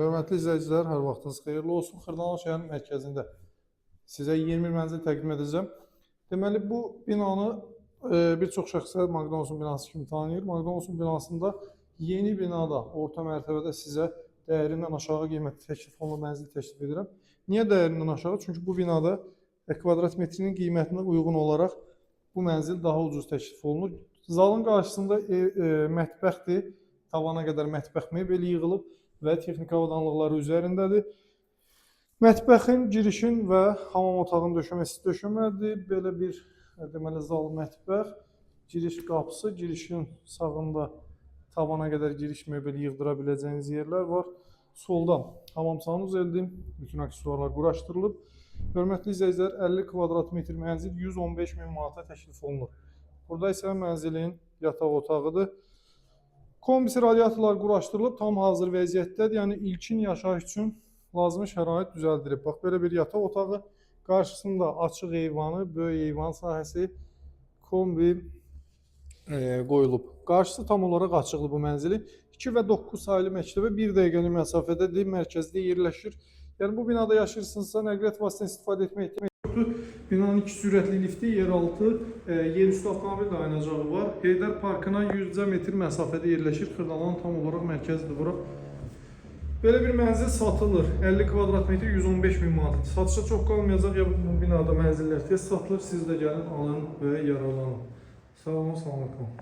Hörmətli izləyicilər, hər vaxtınız xeyirli olsun. Xırdalan şəhərin mərkəzində sizə 20 mənzil təqdim edəcəm. Deməli, bu binanı bir çox şəxslər McDonald's binası kimi tanıyır. McDonald's binasında yeni binada, orta mərtəbədə sizə dəyərindən aşağı qiymətli təklif olunan mənzil təklif edirəm. Niyə dəyərindən aşağı? Çünki bu binada kvadrat metrinin qiymətinə uyğun olaraq bu mənzil daha ucuz təklif olunur. Zalın qarşısında mətbəxdir, tavana qədər mətbəx mebeli yığılıb və texniki avadanlıqları üzərindədir. Mətbəxin, girişin və hamam otağının döşəməsi döşəmədir. Belə bir deməli zal mətbəx, giriş qapısı, girişin sağında tavana qədər giriş mebeli yığdıra biləcəyiniz yerlər var. Soldan hamam sanuzeldir. Bütün aksesuarlar quraşdırılıb. Hörmətli izləyicilər, 50 kvadrat metr mənzil 115 min manata təklif olunur. Burada isə mənzilin yataq otağıdır. Kombisi radiatorlar quraşdırılıb, tam hazır vəziyyətdədir. Yəni ilkin yaşayış üçün lazımi şərait düzəldilib. Bax, belə bir yataq otağı, qarşısında açıq eyvanı, böyük eyvan sahəsi, kombi qoyulub. Qarşısı tam olaraq açıqdır bu mənzilin. 2 və 9 sayılı məktəbə 1 dəqiqəlik məsafədədir, mərkəzdə yerləşir. Yəni bu binada yaşayırsınızsa nəqliyyat vasitəsindən istifadə etmək yoxdur. Binanın 2 sürətli lifti, yeraltı, yerüstü avtomobil dayanacağı var. Heydər Parkına 100 metr məsafədə yerləşir. Xırdalan tam olaraq mərkəzdir bura. Belə bir mənzil satılır. 50 kvadrat metr 115 min manat. Satışa çox qalmayacaq. Ya bu binada mənzillər tez satılır. Siz də gəlin, alın və yararlanın. Sağ olun, salamat qalın.